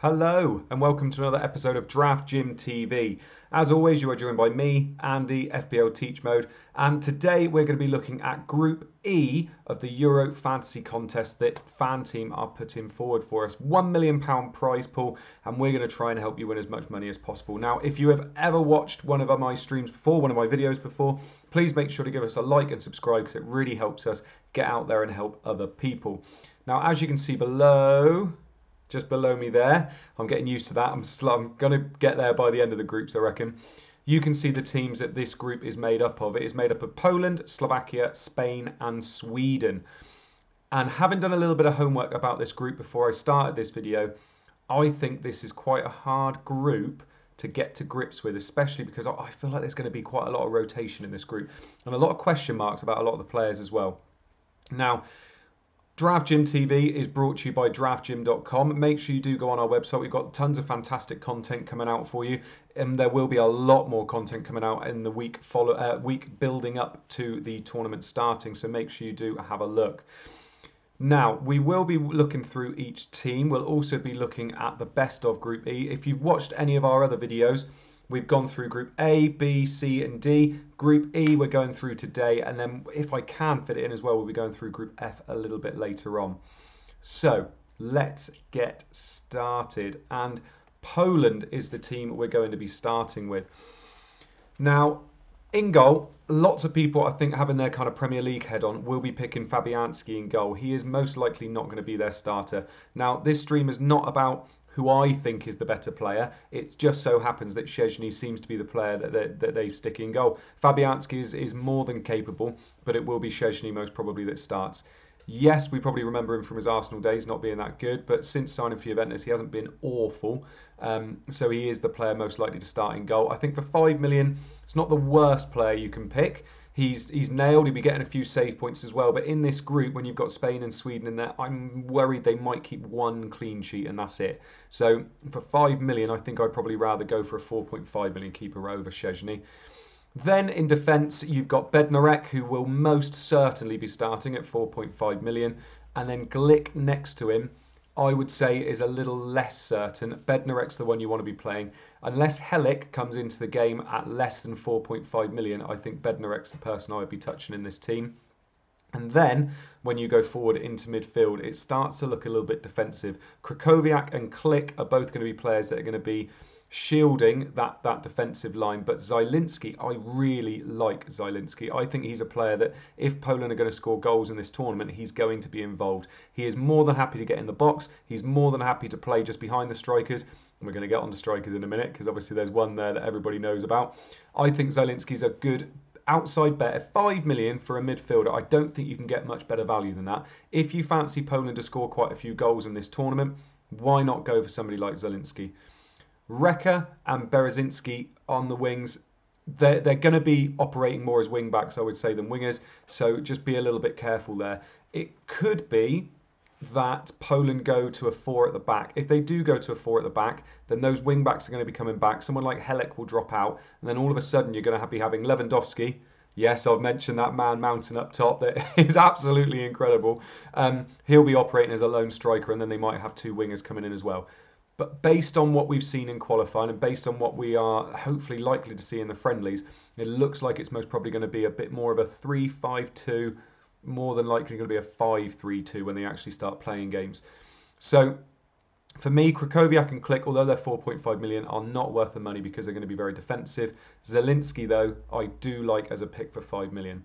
Hello and welcome to another episode of Draft Gym TV. As always, you are joined by me, Andy, FBL Teach Mode, and today we're going to be looking at Group E of the Euro Fantasy Contest that FanTeam are putting forward for us. £1 million prize pool, and we're going to try and help you win as much money as possible. Now, if you have ever watched one of my streams before, one of my videos before, please make sure to give us a like and subscribe because it really helps us get out there and help other people. Now, as you can see below, just below me there, I'm getting used to that. I'm going to get there by the end of the groups, I reckon. You can see the teams that this group is made up of. It is made up of Poland, Slovakia, Spain and Sweden. And having done a little bit of homework about this group before I started this video, I think this is quite a hard group to get to grips with, especially because I feel like there's going to be quite a lot of rotation in this group and a lot of question marks about a lot of the players as well. Now, Draft Gym TV is brought to you by draftgym.com. Make sure you do go on our website. We've got tons of fantastic content coming out for you, and there will be a lot more content coming out in the week building up to the tournament starting. So make sure you do have a look. Now, we will be looking through each team. We'll also be looking at the best of Group E. If you've watched any of our other videos, we've gone through Group A, B, C and D. Group E we're going through today, and then if I can fit it in as well, we'll be going through Group F a little bit later on. So let's get started. And Poland is the team we're going to be starting with. Now, in goal, lots of people, I think, having their kind of Premier League head on, will be picking Fabianski in goal. He is most likely not going to be their starter. Now, this stream is not about who I think is the better player. It just so happens that Szczęsny seems to be the player that they stick in goal. Fabianski is more than capable, but it will be Szczęsny most probably that starts. Yes, we probably remember him from his Arsenal days not being that good, but since signing for Juventus, he hasn't been awful. So he is the player most likely to start in goal. I think for 5 million, it's not the worst player you can pick. He's nailed. He'll be getting a few save points as well. But in this group, when you've got Spain and Sweden in there, I'm worried they might keep one clean sheet and that's it. So for 5 million, I think I'd probably rather go for a 4.5 million keeper over Szczęsny. Then in defence, you've got Bednarek, who will most certainly be starting at 4.5 million. And then Glick next to him, I would say is a little less certain. Bednarek's the one you want to be playing. Unless Helik comes into the game at less than 4.5 million, I think Bednarek's the person I would be touching in this team. And then, when you go forward into midfield, it starts to look a little bit defensive. Krychowiak and Klich are both going to be players that are going to be shielding that defensive line. But Zielinski, I really like Zielinski. I think he's a player that if Poland are going to score goals in this tournament, he's going to be involved. He is more than happy to get in the box. He's more than happy to play just behind the strikers. And we're going to get on to strikers in a minute because obviously there's one there that everybody knows about. I think Zielinski's a good outside bet. At 5 million for a midfielder, I don't think you can get much better value than that. If you fancy Poland to score quite a few goals in this tournament, why not go for somebody like Zielinski? Reka and Berezinski on the wings, they're going to be operating more as wing backs, I would say, than wingers. So just be a little bit careful there. It could be that Poland go to a 4 at the back. If they do go to a 4 at the back, then those wing backs are going to be coming back. Someone like Helik will drop out, and then all of a sudden you're going to be having Lewandowski. Yes, I've mentioned that man mountain up top that is absolutely incredible. He'll be operating as a lone striker, and then they might have two wingers coming in as well. But based on what we've seen in qualifying and based on what we are hopefully likely to see in the friendlies, it looks like it's most probably going to be a bit more of a 3-5-2, more than likely going to be a 5-3-2 when they actually start playing games. So for me, Krychowiak and Klich, although they're 4.5 million, are not worth the money because they're going to be very defensive. Zielinski, though, I do like as a pick for 5 million.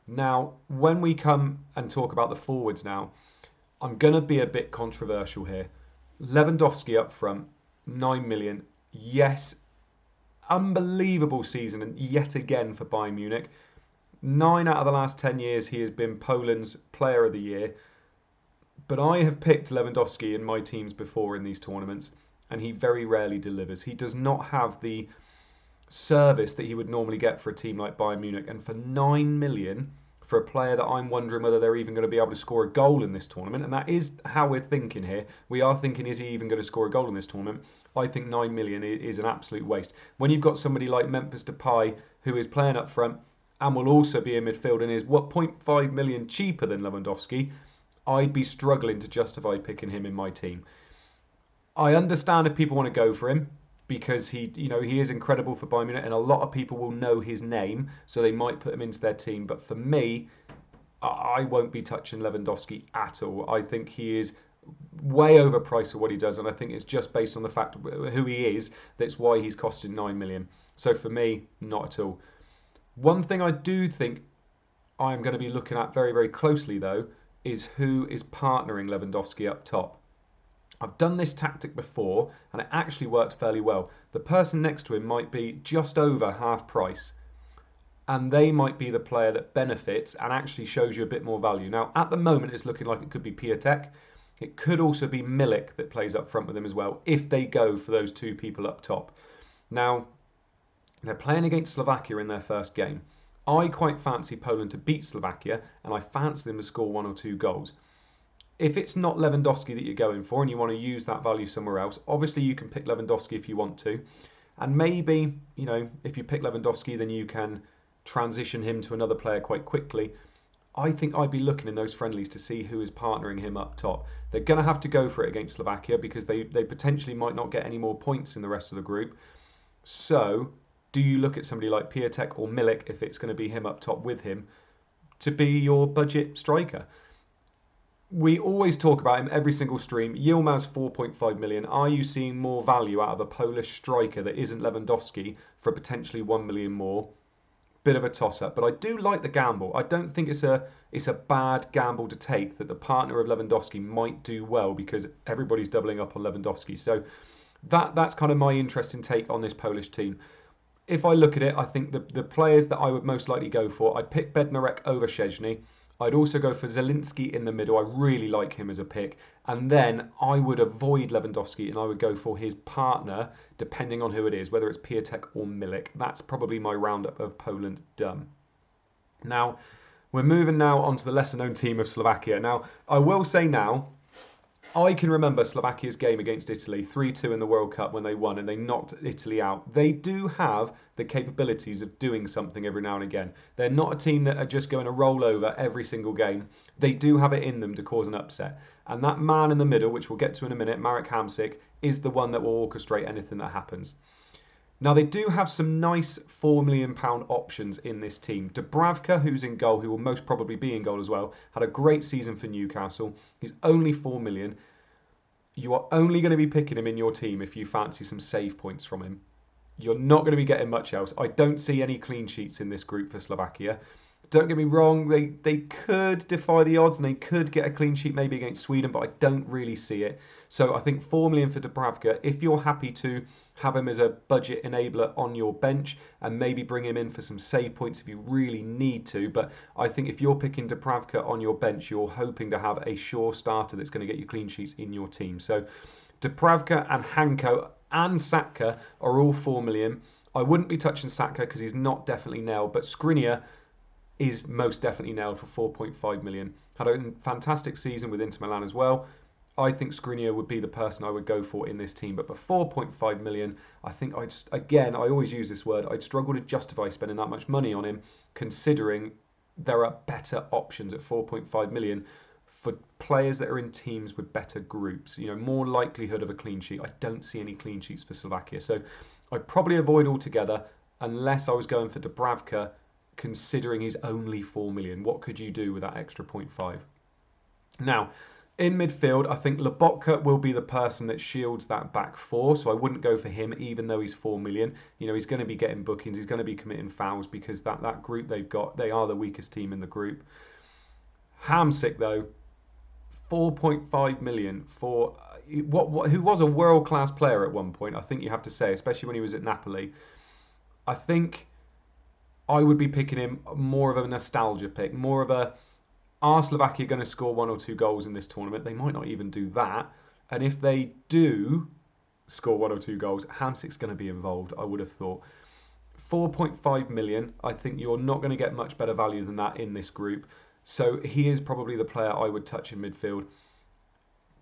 Now, when we come and talk about the forwards now, I'm going to be a bit controversial here. Lewandowski up front, 9 million. Yes, unbelievable season and yet again for Bayern Munich. 9 out of the last 10 years he has been Poland's player of the year. But I have picked Lewandowski in my teams before in these tournaments and he very rarely delivers. He does not have the service that he would normally get for a team like Bayern Munich. And for 9 million, for a player that I'm wondering whether they're even going to be able to score a goal in this tournament, and that is how we're thinking here. We are thinking, is he even going to score a goal in this tournament? I think 9 million is an absolute waste. When you've got somebody like Memphis Depay, who is playing up front and will also be in midfield and is 0.5 million cheaper than Lewandowski, I'd be struggling to justify picking him in my team. I understand if people want to go for him because he is incredible for Bayern Munich, and a lot of people will know his name, so they might put him into their team. But for me, I won't be touching Lewandowski at all. I think he is way overpriced for what he does, and I think it's just based on the fact of who he is that's why he's costing 9 million. So for me, not at all. One thing I do think I'm going to be looking at very, very closely though is who is partnering Lewandowski up top. I've done this tactic before and it actually worked fairly well. The person next to him might be just over half price, and they might be the player that benefits and actually shows you a bit more value. Now, at the moment, it's looking like it could be Piatek. It could also be Milik that plays up front with him as well, if they go for those two people up top. Now, they're playing against Slovakia in their first game. I quite fancy Poland to beat Slovakia, and I fancy them to score 1 or 2 goals. If it's not Lewandowski that you're going for and you want to use that value somewhere else, obviously you can pick Lewandowski if you want to. And maybe, if you pick Lewandowski, then you can transition him to another player quite quickly. I think I'd be looking in those friendlies to see who is partnering him up top. They're going to have to go for it against Slovakia because they potentially might not get any more points in the rest of the group. So, do you look at somebody like Piatek or Milik, if it's going to be him up top with him, to be your budget striker? We always talk about him every single stream. Yilmaz 4.5 million. Are you seeing more value out of a Polish striker that isn't Lewandowski for potentially 1 million more? Bit of a toss-up, but I do like the gamble. I don't think it's a bad gamble to take that the partner of Lewandowski might do well because everybody's doubling up on Lewandowski. So that's kind of my interesting take on this Polish team. If I look at it, I think the players that I would most likely go for, I'd pick Bednarek over Szczęsny. I'd also go for Zielinski in the middle. I really like him as a pick. And then I would avoid Lewandowski and I would go for his partner, depending on who it is, whether it's Piatek or Milik. That's probably my roundup of Poland done. Now, we're moving now on to the lesser-known team of Slovakia. Now, I will say now, I can remember Slovakia's game against Italy, 3-2 in the World Cup when they won and they knocked Italy out. They do have the capabilities of doing something every now and again. They're not a team that are just going to roll over every single game. They do have it in them to cause an upset. And that man in the middle, which we'll get to in a minute, Marek Hamsik, is the one that will orchestrate anything that happens. Now, they do have some nice £4 million options in this team. Dubravka, who's in goal, who will most probably be in goal as well, had a great season for Newcastle. He's only £4 million. You are only going to be picking him in your team if you fancy some save points from him. You're not going to be getting much else. I don't see any clean sheets in this group for Slovakia. Don't get me wrong, they could defy the odds and they could get a clean sheet maybe against Sweden, but I don't really see it. So I think 4 million for Dubravka. If you're happy to have him as a budget enabler on your bench and maybe bring him in for some save points if you really need to, but I think if you're picking Dubravka on your bench, you're hoping to have a sure starter that's going to get you clean sheets in your team. So Dubravka and Hanko and Saka are all 4 million. I wouldn't be touching Saka because he's not definitely nailed, but Skriniar is most definitely nailed for 4.5 million. Had a fantastic season with Inter Milan as well. I think Skriniar would be the person I would go for in this team. But for 4.5 million, I think I always use this word, I'd struggle to justify spending that much money on him, considering there are better options at 4.5 million for players that are in teams with better groups. More likelihood of a clean sheet. I don't see any clean sheets for Slovakia. So I'd probably avoid altogether unless I was going for Dubravka, considering he's only 4 million. What could you do with that extra 0.5? Now, in midfield, I think Lobotka will be the person that shields that back four, so I wouldn't go for him even though he's 4 million. He's going to be getting bookings, he's going to be committing fouls because that group they've got, they are the weakest team in the group. Hamsik, though, 4.5 million for who was a world-class player at one point, I think you have to say, especially when he was at Napoli. I think I would be picking him more of a nostalgia pick, more of a, are Slovakia going to score 1 or 2 goals in this tournament? They might not even do that. And if they do score 1 or 2 goals, Hamsik's going to be involved, I would have thought. 4.5 million, I think you're not going to get much better value than that in this group. So he is probably the player I would touch in midfield.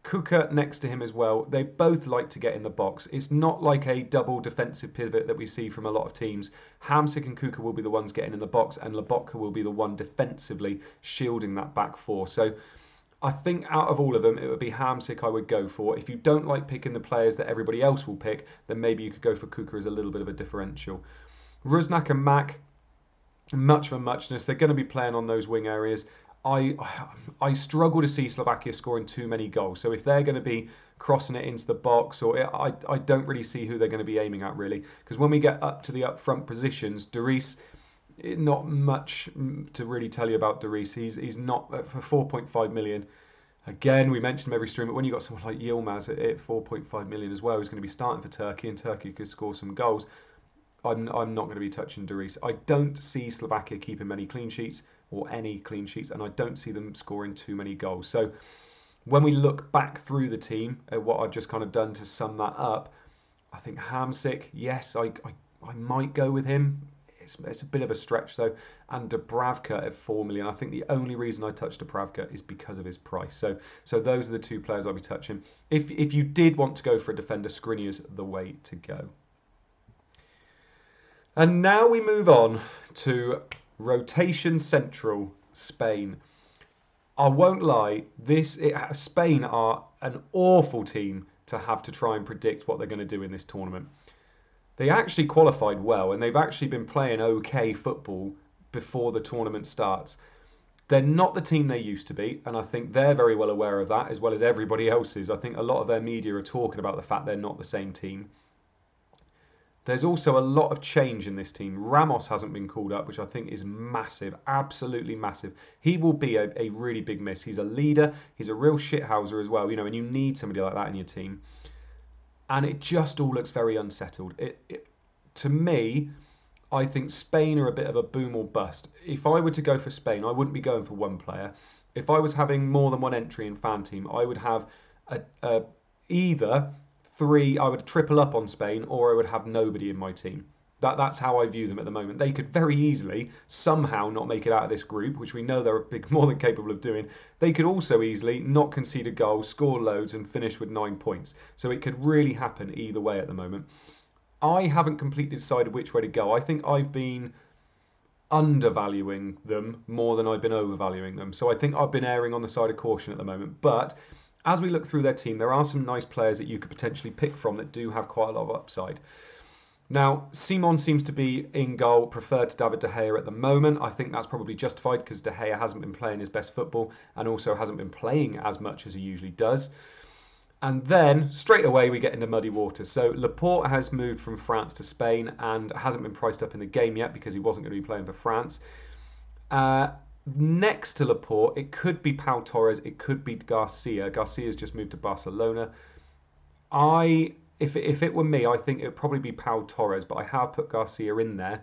Kuka next to him as well. They both like to get in the box. It's not like a double defensive pivot that we see from a lot of teams. Hamsik and Kuka will be the ones getting in the box and Lobotka will be the one defensively shielding that back four. So I think out of all of them, it would be Hamsik I would go for. If you don't like picking the players that everybody else will pick, then maybe you could go for Kuka as a little bit of a differential. Rusnak and Mack, much of a muchness. They're going to be playing on those wing areas. I I struggle to see Slovakia scoring too many goals. So if they're going to be crossing it into the box, I don't really see who they're going to be aiming at really. Because when we get up to the up front positions, Doris, not much to really tell you about Doris. He's not for 4.5 million. Again, we mentioned him every stream, but when you got someone like Yilmaz at 4.5 million as well, who's going to be starting for Turkey, and Turkey could score some goals, I'm not going to be touching Doris. I don't see Slovakia keeping many clean sheets or any clean sheets, and I don't see them scoring too many goals. So when we look back through the team at what I've just kind of done to sum that up, I think Hamsik, yes, I might go with him. It's a bit of a stretch though. And Dubravka at 4 million. I think the only reason I touched Dubravka is because of his price. So those are the two players I'll be touching. If you did want to go for a defender, Skriniar's the way to go. And now we move on to Rotation Central, Spain. I won't lie, Spain are an awful team to have to try and predict what they're going to do in this tournament. They actually qualified well, and they've actually been playing okay football before the tournament starts. They're not the team they used to be, and I think they're very well aware of that, as well as everybody else is. I think a lot of their media are talking about the fact they're not the same team. There's also a lot of change in this team. Ramos hasn't been called up, which I think is massive, absolutely massive. He will be a really big miss. He's a leader. He's a real shithouser as well, and you need somebody like that in your team. And it just all looks very unsettled. To me, I think Spain are a bit of a boom or bust. If I were to go for Spain, I wouldn't be going for one player. If I was having more than one entry in FanTeam, I would have either three, I would triple up on Spain, or I would have nobody in my team. That's how I view them at the moment. They could very easily somehow not make it out of this group, which we know they're more than capable of doing. They could also easily not concede a goal, score loads, and finish with 9 points. So it could really happen either way at the moment. I haven't completely decided which way to go. I think I've been undervaluing them more than I've been overvaluing them. So I think I've been erring on the side of caution at the moment. But as we look through their team, there are some nice players that you could potentially pick from that do have quite a lot of upside. Now, Simon seems to be in goal, preferred to David De Gea at the moment. I think that's probably justified because De Gea hasn't been playing his best football and also hasn't been playing as much as he usually does. And then, straight away, we get into muddy waters. So, Laporte has moved from France to Spain and hasn't been priced up in the game yet because he wasn't going to be playing for France. Next to Laporte, it could be Pau Torres, it could be Garcia. Garcia's just moved to Barcelona. If it were me, I think it would probably be Pau Torres, but I have put Garcia in there.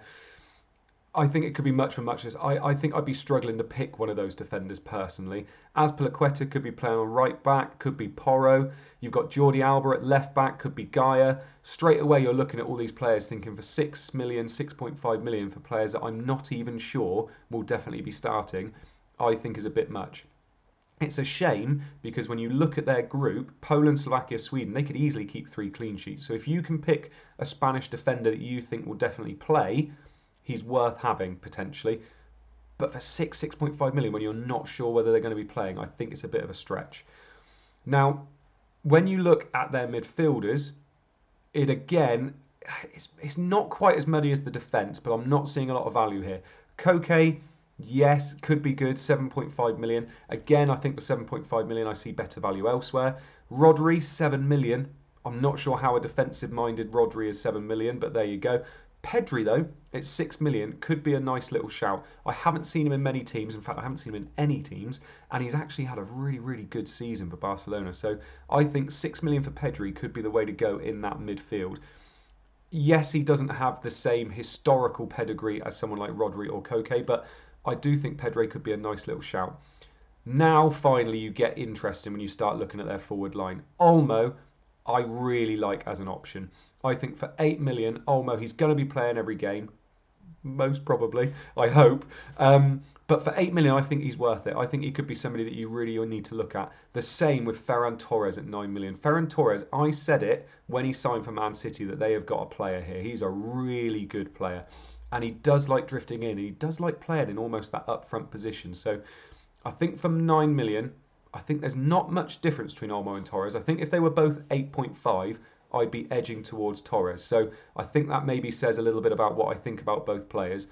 I think it could be much for muchness. I think I'd be struggling to pick one of those defenders personally. Azpilicueta could be playing on right back, could be Porro. You've got Jordi Alba at left back, could be Gaia. Straight away, you're looking at all these players thinking for 6 million, 6.5 million for players that I'm not even sure will definitely be starting, I think is a bit much. It's a shame because when you look at their group, Poland, Slovakia, Sweden, they could easily keep 3 clean sheets. So if you can pick a Spanish defender that you think will definitely play, he's worth having potentially. But for 6.5 million, when you're not sure whether they're going to be playing, I think it's a bit of a stretch. Now, when you look at their midfielders, it's not quite as muddy as the defence, but I'm not seeing a lot of value here. Koke, yes, could be good, 7.5 million. Again, I think for 7.5 million, I see better value elsewhere. Rodri, 7 million. I'm not sure how a defensive-minded Rodri is 7 million, but there you go. Pedri, though, at 6 million, could be a nice little shout. I haven't seen him in many teams. In fact, I haven't seen him in any teams. And he's actually had a really, really good season for Barcelona. So I think 6 million for Pedri could be the way to go in that midfield. Yes, he doesn't have the same historical pedigree as someone like Rodri or Koke, but I do think Pedri could be a nice little shout. Now, finally, you get interesting when you start looking at their forward line. Olmo, I really like as an option. I think for 8 million, Olmo, he's going to be playing every game. Most probably, I hope. But for 8 million, I think he's worth it. I think he could be somebody that you really need to look at. The same with Ferran Torres at 9 million. Ferran Torres, I said it when he signed for Man City that they have got a player here. He's a really good player. And he does like drifting in. He does like playing in almost that up front position. So I think from 9 million, I think there's not much difference between Olmo and Torres. I think if they were both 8.5, I'd be edging towards Torres. So I think that maybe says a little bit about what I think about both players.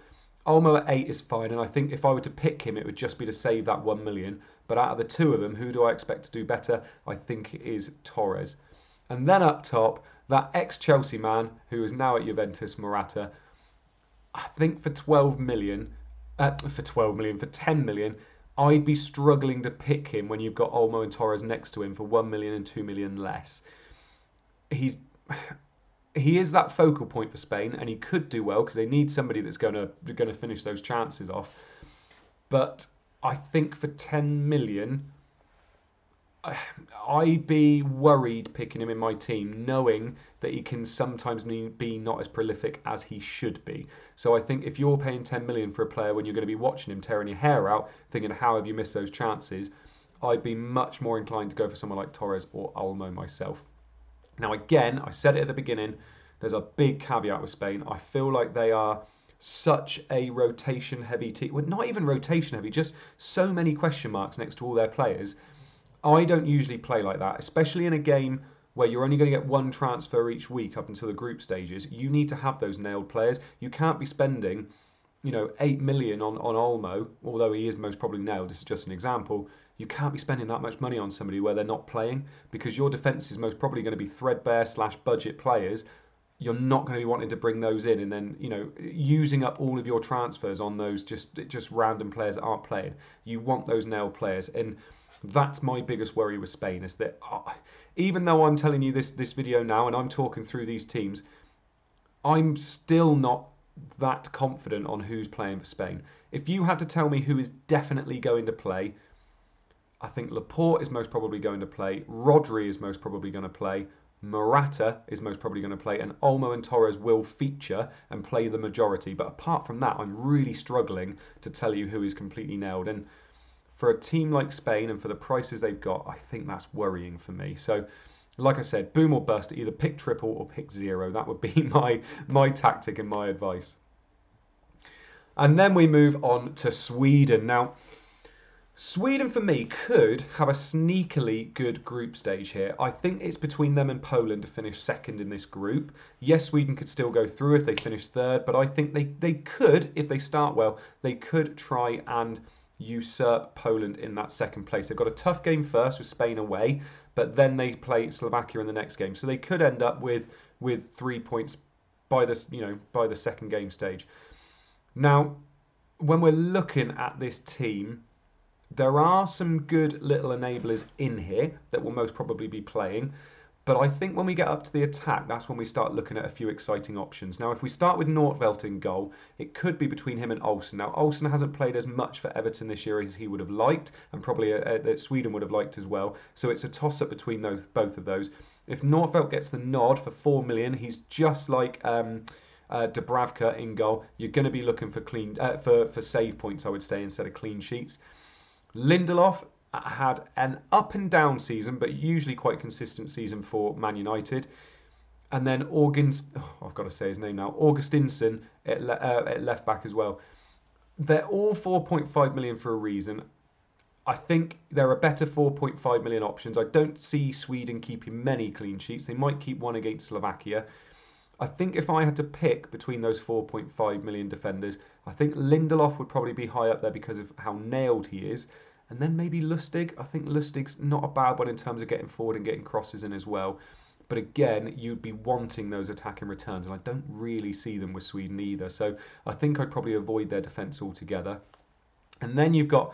Olmo at 8 is fine, and I think if I were to pick him, it would just be to save that 1 million. But out of the two of them, who do I expect to do better? I think it is Torres. And then up top, that ex-Chelsea man, who is now at Juventus, Morata, I think for 10 million, I'd be struggling to pick him when you've got Olmo and Torres next to him for 1 million and 2 million less. He is that focal point for Spain, and he could do well because they need somebody that's going to finish those chances off. But I think for 10 million, I'd be worried picking him in my team, knowing that he can sometimes be not as prolific as he should be. So I think if you're paying 10 million for a player when you're going to be watching him tearing your hair out, thinking how have you missed those chances, I'd be much more inclined to go for someone like Torres or Olmo myself. Now again, I said it at the beginning, there's a big caveat with Spain. I feel like they are such a rotation heavy team. Well, not even rotation heavy, just so many question marks next to all their players. I don't usually play like that, especially in a game where you're only going to get one transfer each week up until the group stages. You need to have those nailed players. You can't be spending, 8 million on Olmo, although he is most probably nailed. This is just an example. You can't be spending that much money on somebody where they're not playing, because your defence is most probably going to be threadbare / budget players. You're not going to be wanting to bring those in and then, using up all of your transfers on those just random players that aren't playing. You want those nailed players. And that's my biggest worry with Spain, is that even though I'm telling you this video now and I'm talking through these teams, I'm still not that confident on who's playing for Spain. If you had to tell me who is definitely going to play, I think Laporte is most probably going to play, Rodri is most probably going to play, Morata is most probably going to play, and Olmo and Torres will feature and play the majority. But apart from that, I'm really struggling to tell you who is completely nailed. And for a team like Spain and for the prices they've got, I think that's worrying for me. So, like I said, boom or bust, either pick triple or pick zero. That would be my tactic and my advice. And then we move on to Sweden. Now, Sweden, for me, could have a sneakily good group stage here. I think it's between them and Poland to finish second in this group. Yes, Sweden could still go through if they finish third, but I think they could, if they start well, they could try and usurp Poland in that second place. They've got a tough game first with Spain away, but then they play Slovakia in the next game. So they could end up with 3 points by the second game stage. Now, when we're looking at this team, there are some good little enablers in here that will most probably be playing. But I think when we get up to the attack, that's when we start looking at a few exciting options. Now, if we start with Nordfeldt in goal, it could be between him and Olsen. Now, Olsen hasn't played as much for Everton this year as he would have liked, and probably that Sweden would have liked as well. So it's a toss-up between both of those. If Nordfeldt gets the nod for 4 million, he's just like Dubravka in goal. You're going to be looking for for save points, I would say, instead of clean sheets. Lindelof had an up and down season, but usually quite consistent season for Man United. And then I've got to say his name now, Augustinsson at left back as well. They're all 4.5 million for a reason. I think there are better 4.5 million options. I don't see Sweden keeping many clean sheets. They might keep one against Slovakia. I think if I had to pick between those 4.5 million defenders, I think Lindelof would probably be high up there because of how nailed he is. And then maybe Lustig. I think Lustig's not a bad one in terms of getting forward and getting crosses in as well. But again, you'd be wanting those attacking returns, and I don't really see them with Sweden either. So I think I'd probably avoid their defence altogether. And then you've got,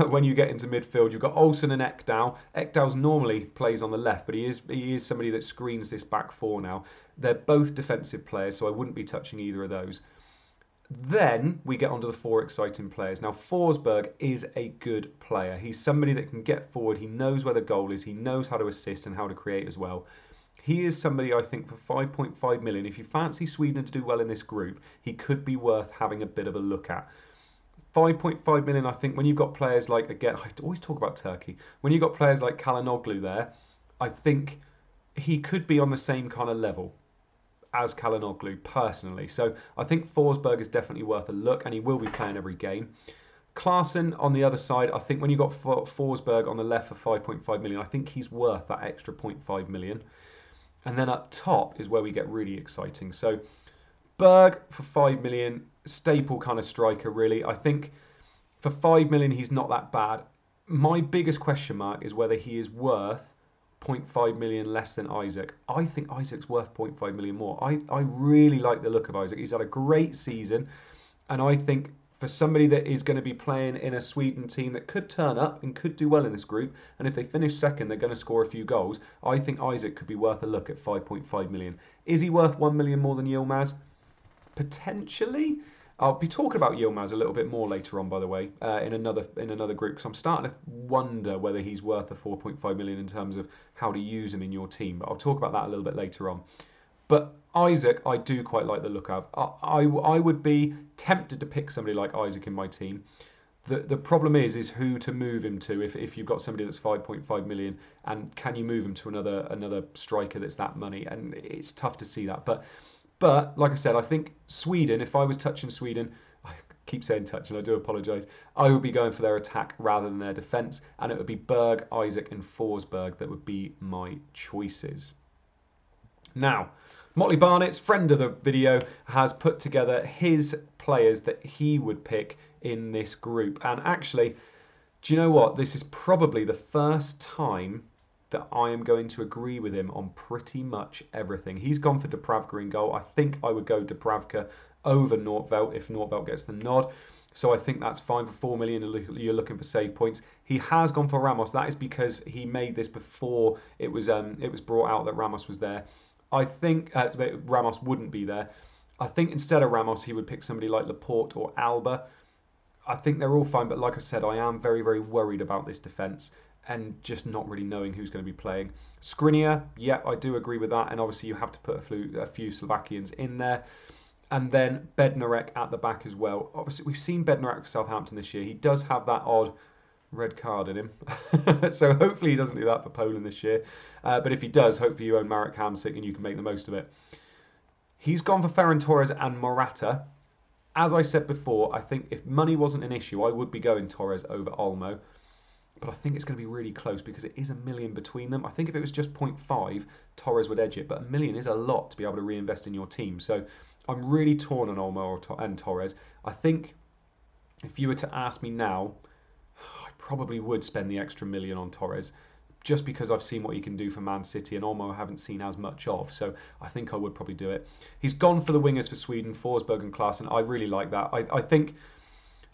when you get into midfield, you've got Olsen and Ekdal. Ekdal's normally plays on the left, but he is somebody that screens this back four now. They're both defensive players, so I wouldn't be touching either of those. Then we get onto the four exciting players. Now, Forsberg is a good player. He's somebody that can get forward. He knows where the goal is. He knows how to assist and how to create as well. He is somebody, I think, for 5.5 million. If you fancy Sweden to do well in this group, he could be worth having a bit of a look at. 5.5 million, I think, when you've got players like, again, I always talk about Turkey. When you've got players like Çalhanoğlu there, I think he could be on the same kind of level as Çalhanoğlu, personally. So I think Forsberg is definitely worth a look, and he will be playing every game. Klaassen on the other side, I think when you got Forsberg on the left for 5.5 million, I think he's worth that extra 0.5 million. And then up top is where we get really exciting. So Berg for 5 million, staple kind of striker, really. I think for 5 million, he's not that bad. My biggest question mark is whether he is worth 0.5 million less than Isaac. I think Isaac's worth 0.5 million more. I really like the look of Isaac. He's had a great season, and I think for somebody that is going to be playing in a Sweden team that could turn up and could do well in this group, and if they finish second, they're going to score a few goals, I think Isaac could be worth a look at 5.5 million. Is he worth 1 million more than Yilmaz? Potentially. I'll be talking about Yilmaz a little bit more later on, by the way, in another group, because I'm starting to wonder whether he's worth the 4.5 million in terms of how to use him in your team. But I'll talk about that a little bit later on. But Isaac, I do quite like the look of. I would be tempted to pick somebody like Isaac in my team. The problem is who to move him to if you've got somebody that's 5.5 million, and can you move him to another striker that's that money? And it's tough to see that. But like I said, I think Sweden, if I was touching Sweden, I keep saying touch and I do apologise, I would be going for their attack rather than their defence, and it would be Berg, Isaac and Forsberg that would be my choices. Now, Motley Barnett's friend of the video has put together his players that he would pick in this group. And actually, do you know what? This is probably the first time that I am going to agree with him on pretty much everything. He's gone for Dubravka in goal. I think I would go Dubravka over Nordveld if Nordveld gets the nod. So I think that's fine for 4 million. You're looking for save points. He has gone for Ramos. That is because he made this before it was brought out that Ramos was there. I think that Ramos wouldn't be there. I think instead of Ramos, he would pick somebody like Laporte or Alba. I think they're all fine, but like I said, I am very, very worried about this defence and just not really knowing who's going to be playing. Skriniar, yeah, I do agree with that, and obviously you have to put a few Slovakians in there. And then Bednarek at the back as well. Obviously, we've seen Bednarek for Southampton this year. He does have that odd red card in him. So hopefully he doesn't do that for Poland this year. But if he does, hopefully you own Marek Hamsik and you can make the most of it. He's gone for Ferran Torres and Morata. As I said before, I think if money wasn't an issue, I would be going Torres over Olmo. But I think it's going to be really close because it is a million between them. I think if it was just 0.5, Torres would edge it. But a million is a lot to be able to reinvest in your team. So I'm really torn on Olmo and Torres. I think if you were to ask me now, I probably would spend the extra million on Torres just because I've seen what he can do for Man City, and Olmo I haven't seen as much of. So I think I would probably do it. He's gone for the wingers for Sweden, Forsberg and Klaassen. I really like that. I think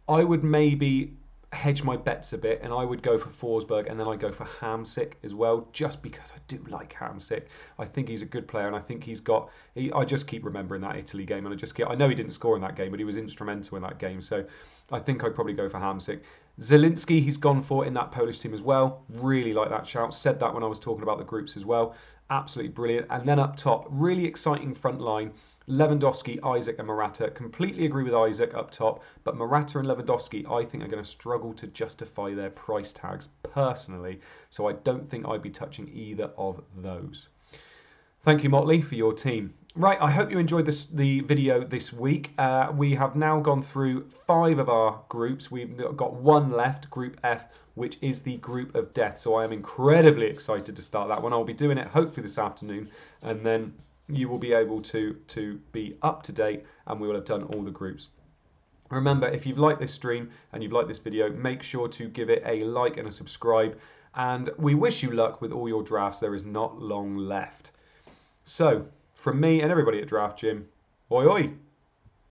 I would maybe hedge my bets a bit, and I would go for Forsberg, and then I go for Hamsik as well, just because I do like Hamsik. I think he's a good player, and I think he's got. I just keep remembering that Italy game, and I know he didn't score in that game, but he was instrumental in that game. So I think I'd probably go for Hamsik. Zielinski, he's gone for in that Polish team as well. Really like that shout. Said that when I was talking about the groups as well. Absolutely brilliant. And then up top, really exciting front line. Lewandowski, Isaac and Morata. Completely agree with Isaac up top, but Morata and Lewandowski I think are going to struggle to justify their price tags personally, so I don't think I'd be touching either of those. Thank you, Motley, for your team. Right, I hope you enjoyed the video this week. We have now gone through 5 of our groups. We've got one left, Group F, which is the Group of Death, so I am incredibly excited to start that one. I'll be doing it hopefully this afternoon, and then you will be able to be up to date, and we will have done all the groups. Remember, if you've liked this stream and you've liked this video, make sure to give it a like and a subscribe. And we wish you luck with all your drafts. There is not long left. So, from me and everybody at Draft Gym, oi oi!